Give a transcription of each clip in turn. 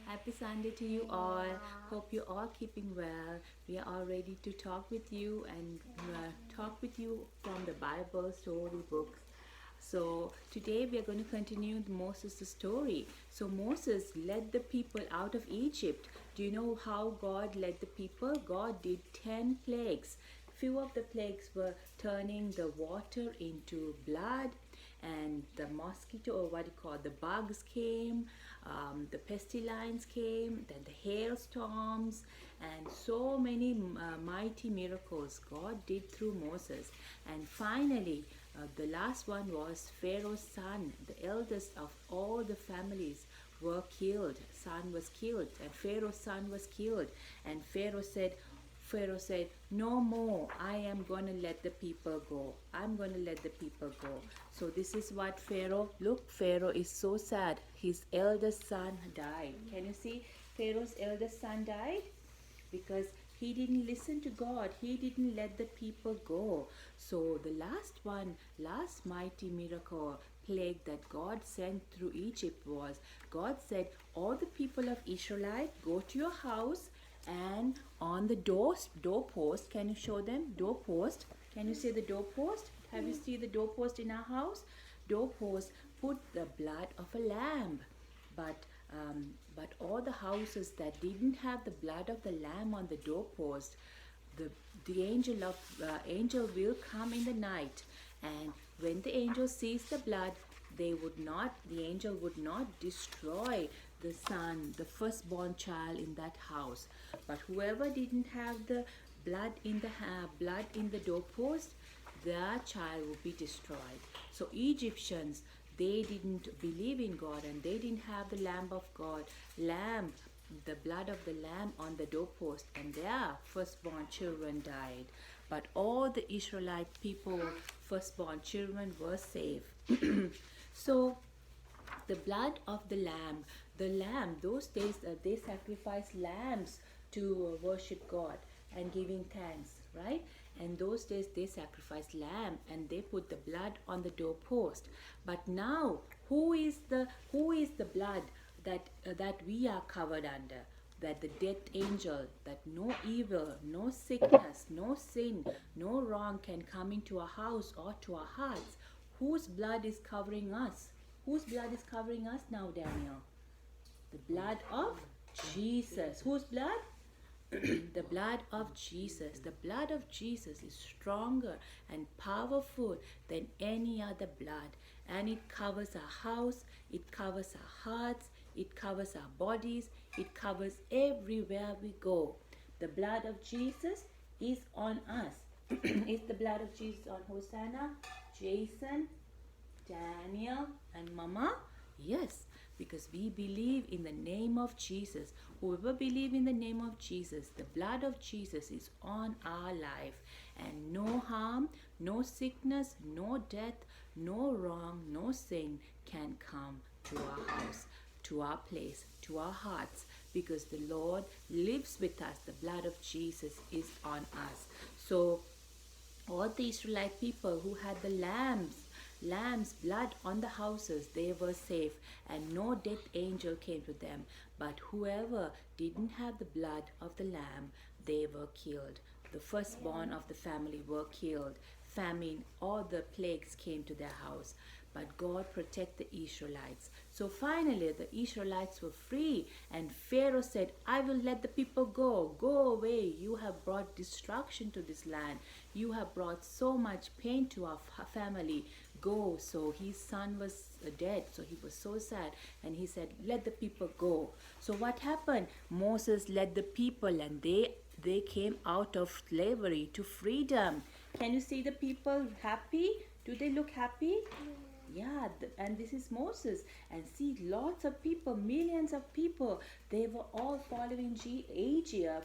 Happy Sunday to you all. Hope you're all keeping well. We are all ready to talk with you and talk with you from the Bible storybooks. So today we are going to continue Moses' story. So Moses led the people out of Egypt. Do you know how God led the people? God did 10 plagues. Few of the plagues were turning the water into blood, and the mosquito, or what you call, the bugs came, the pestilence came, then the hailstorms, and so many mighty miracles God did through Moses. And finally, the last one was Pharaoh's son, the eldest of all the families were killed. Son was killed, and Pharaoh's son was killed. And Pharaoh said, no more. I am going to let the people go. I'm going to let the people go. So this is what look, Pharaoh is so sad. His eldest son died. Can you see? Pharaoh's eldest son died because he didn't listen to God. He didn't let the people go. So the last mighty miracle plague that God sent through Egypt was, God said, all the people of Israelite, go to your house, and on the doorpost, can you show them doorpost? Can you see the doorpost? Have you seen the doorpost in our house? Doorpost, put the blood of a lamb. But all the houses that didn't have the blood of the lamb on the doorpost, the angel will come in the night, and when the angel sees the blood, the angel would not destroy the son, the firstborn child in that house. But whoever didn't have the blood in the doorpost, their child would be destroyed. So Egyptians, they didn't believe in God, and they didn't have the the blood of the lamb on the doorpost, and their firstborn children died. But all the Israelite people, firstborn children, were safe. So the blood of the lamb, those days they sacrificed lambs to worship God and giving thanks, right? And those days they sacrificed lamb and they put the blood on the doorpost. But now, who is the blood that we are covered under? That the death angel, that no evil, no sickness, no sin, no wrong can come into our house or to our hearts. Whose blood is covering us? Whose blood is covering us now, Daniel? The blood of Jesus. Whose blood? The blood of Jesus. The blood of Jesus is stronger and powerful than any other blood. And it covers our house, it covers our hearts, it covers our bodies, it covers everywhere we go. The blood of Jesus is on us. Is the blood of Jesus on Hosanna, Jason, Daniel, and Mama? Yes, because we believe in the name of Jesus. Whoever believes in the name of Jesus, the blood of Jesus is on our life. And no harm, no sickness, no death, no wrong, no sin can come to our house, to our place, to our hearts, because the Lord lives with us. The blood of Jesus is on us. So all the Israelite people who had the lamb's blood on the houses, they were safe, and no death angel came to them. But whoever didn't have the blood of the lamb, they were killed. The firstborn of the family were killed. Famine, all the plagues came to their house. But God protected the Israelites. So finally, the Israelites were free, and Pharaoh said, I will let the people go. Go away. You have brought destruction to this land. You have brought so much pain to our family. Go. So his son was dead. So he was so sad. And he said, let the people go. So what happened? Moses led the people, and they came out of slavery to freedom. Can you see the people happy? Do they look happy? Yeah, and this is Moses. And see, lots of people, millions of people, they were all following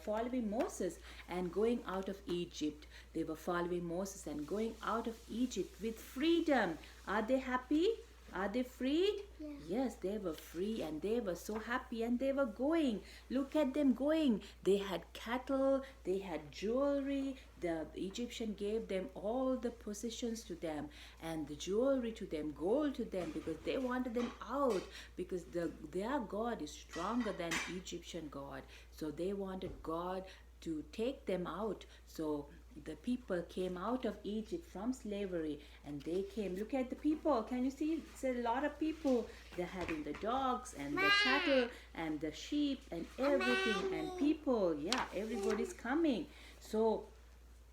following Moses and going out of Egypt. They were following Moses and going out of Egypt with freedom. Are they happy? Are they freed? Yeah. Yes, they were free and they were so happy and they were going. Look at them going. They had cattle, they had jewelry. The Egyptian gave them all the possessions to them and the jewelry to them, gold to them, because they wanted them out, because their God is stronger than Egyptian God. So they wanted God to take them out. So the people came out of Egypt from slavery and they came. Look at the people. Can you see? It's a lot of people. They're having the dogs and the cattle and the sheep and everything and people. Yeah, everybody's coming. So,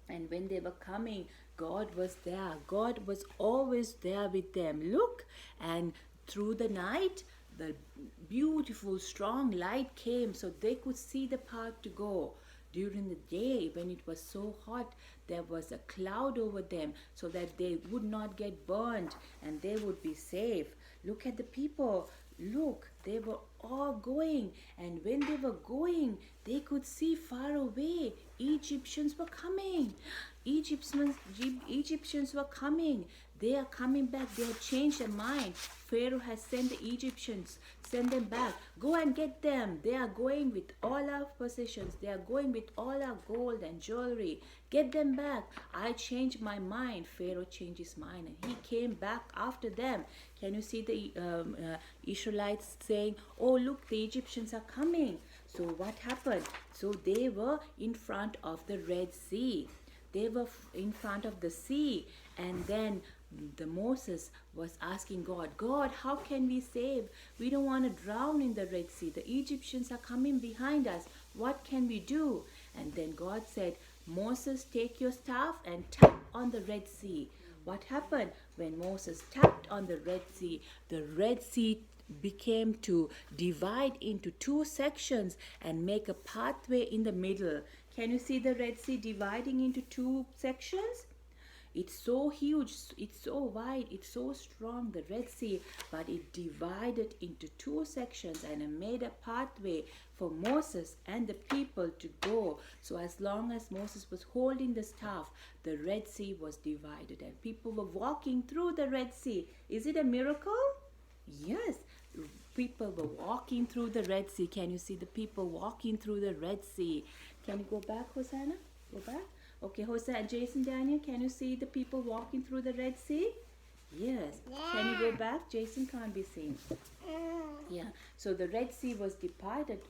and when they were coming, God was there. God was always there with them. Look, and through the night, the beautiful strong light came so they could see the path to go. During the day, when it was so hot, there was a cloud over them so that they would not get burned and they would be safe. Look at the people. Look, they were all going, and when they were going, they could see far away Egyptians were coming. Egyptians were coming. They are coming back. They have changed their mind. Pharaoh has sent the Egyptians, send them back. Go and get them. They are going with all our possessions. They are going with all our gold and jewelry. Get them back. I changed my mind. Pharaoh changed his mind and he came back after them. Can you see the Israelites saying, oh, look, the Egyptians are coming. So what happened? So they were in front of the Red Sea. They were in front of the sea, and then the Moses was asking God, God, how can we save? We don't want to drown in the Red Sea. The Egyptians are coming behind us. What can we do? And then God said, Moses, take your staff and tap on the Red Sea. What happened? When Moses tapped on the Red Sea became to divide into two sections and make a pathway in the middle. Can you see the Red Sea dividing into two sections? It's so huge, it's so wide, it's so strong, the Red Sea, but it divided into two sections and it made a pathway for Moses and the people to go. So as long as Moses was holding the staff, the Red Sea was divided and people were walking through the Red Sea. Is it a miracle? Yes, people were walking through the Red Sea. Can you see the people walking through the Red Sea? Can you go back, Hosanna? Go back. Okay, Hosanna, Jason, Daniel, can you see the people walking through the Red Sea? Yes. Can you go back? Jason can't be seen. Yeah. So the Red Sea was parted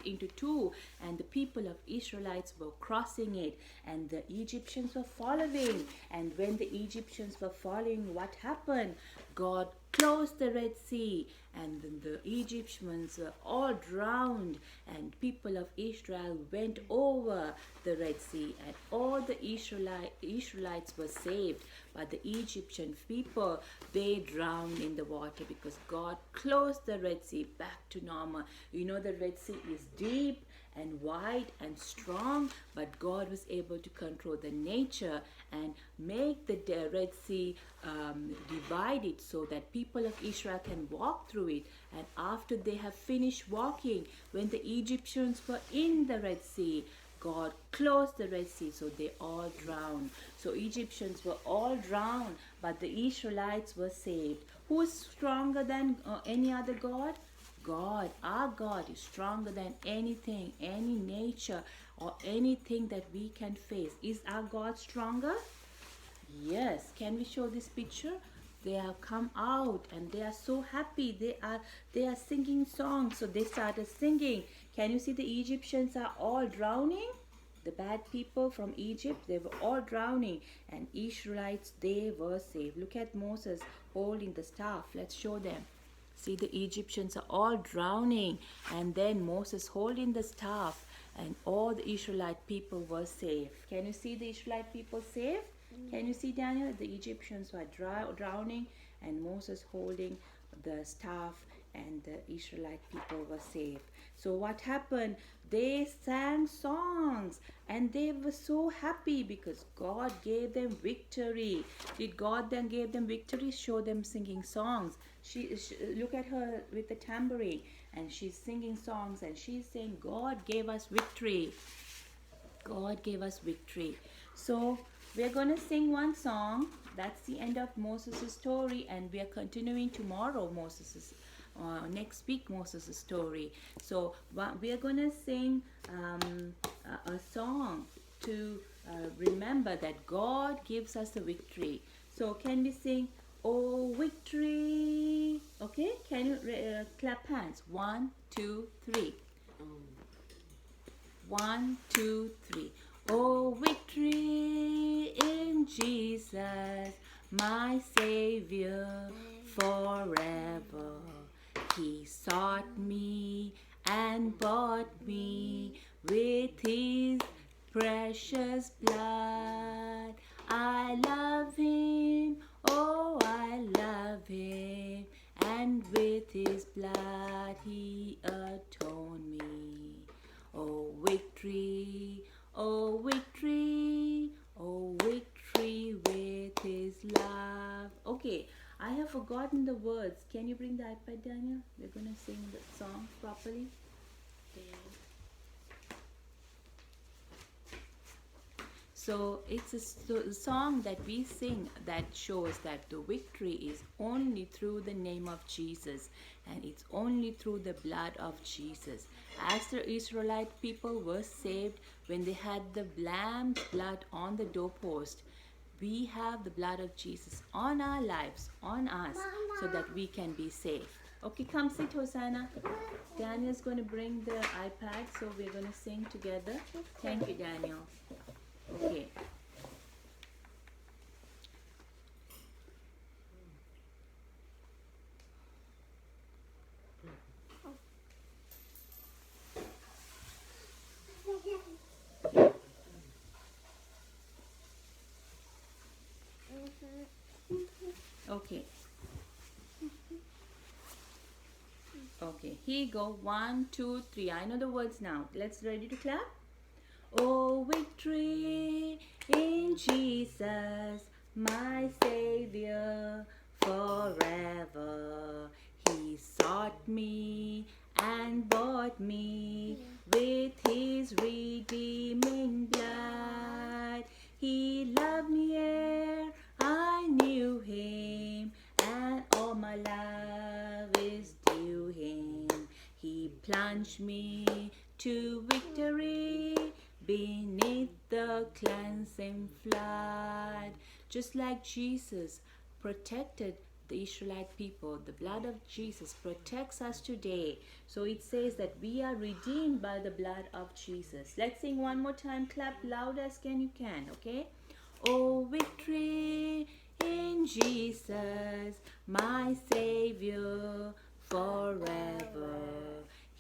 into two, and the people of Israelites were crossing it, and the Egyptians were following. And when the Egyptians were following, what happened? God closed the Red Sea, and then the Egyptians were all drowned, and people of Israel went over the Red Sea, and all the Israelites were saved. But the Egyptian people, they drowned in the water because God closed the Red Sea back to normal. You know, the Red Sea is deep and wide and strong, but God was able to control the nature and make the Red Sea divided so that people of Israel can walk through it. And after they have finished walking, when the Egyptians were in the Red Sea, God closed the Red Sea, so they all drowned. So Egyptians were all drowned, but the Israelites were saved. Who is stronger than any other God? God, our God is stronger than anything, any nature or anything that we can face. Is our God stronger? Yes. Can we show this picture? They have come out and they are so happy. They are singing songs. So they started singing. Can you see the Egyptians are all drowning? The bad people from Egypt, they were all drowning, and Israelites, they were saved. Look at Moses holding the staff. Let's show them. See, the Egyptians are all drowning, and then Moses holding the staff, and all the Israelite people were saved. Can you see the Israelite people saved? Can you see, Daniel? The Egyptians were drowning, and Moses holding the staff, and the Israelite people were saved. So what happened? They sang songs and they were so happy because God gave them victory. Did God then give them victory? Show them singing songs. She look at her with the tambourine and she's singing songs and she's saying, God gave us victory. God gave us victory. So we're going to sing one song that's the end of Moses' story, and we are continuing tomorrow next week Moses' story. So we are gonna sing a song to remember that God gives us the victory. So can we sing, "Oh victory"? Okay, can you clap hands? 1, 2, 3. 1, 2, 3. Oh, victory in Jesus, my Savior forever. He sought me and bought me with His precious blood. I love Him, oh, I love Him, and with His blood He atoned me. Oh victory, oh victory, oh victory with His love. Okay, I have forgotten the words. Can you bring the iPad, Daniel? We're gonna sing the song properly. So it's a song that we sing that shows that the victory is only through the name of Jesus, and it's only through the blood of Jesus. As the Israelite people were saved when they had the lamb's blood on the doorpost, we have the blood of Jesus on our lives, on us, so that we can be safe. Okay, come sit, Hosanna. Daniel's going to bring the iPad, so we're going to sing together. Thank you, Daniel. Okay. Okay. Okay, here you go. 1, 2, 3. I know the words now. Let's ready to clap. Oh, victory in Jesus, my Savior forever. He sought me and bought me with His redeeming blood. He loved me ere I knew Him, and all my love is due Him. He plunged me to victory beneath the cleansing flood. Just like Jesus protected the Israelite people, the blood of Jesus protects us today. So it says that we are redeemed by the blood of Jesus. Let's sing one more time. Clap loud as you can, okay? Oh, victory in Jesus, my Savior forever.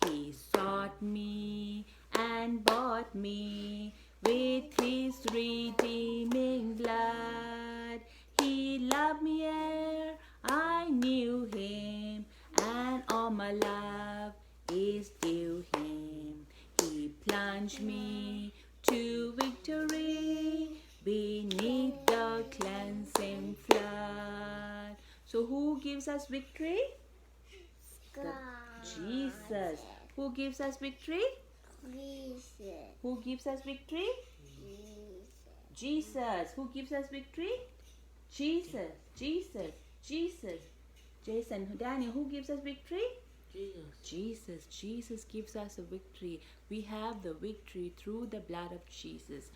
He sought me and bought me with His redeeming blood. He loved me ere I knew Him, and all my love is due Him. He plunged me to victory beneath the cleansing flood. So who gives us victory? Jesus. Who gives us victory? Jesus. Who gives us victory? Jesus. Who gives us victory? Jesus. Jesus. Jesus. Jason, Daniel, who gives us victory? Jesus. Jesus gives us a victory. We have the victory through the blood of Jesus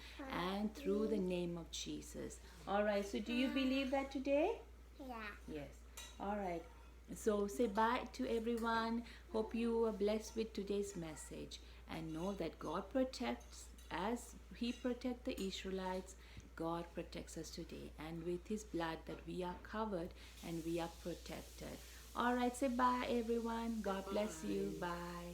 and through the name of Jesus. All right. So do you believe that today? Yeah. Yes. All right. So say bye to everyone. Hope you are blessed with today's message, and know that God protects as He protected the Israelites. God protects us today, and with His blood that we are covered and we are protected. All right. Say bye everyone. God bless you. Bye.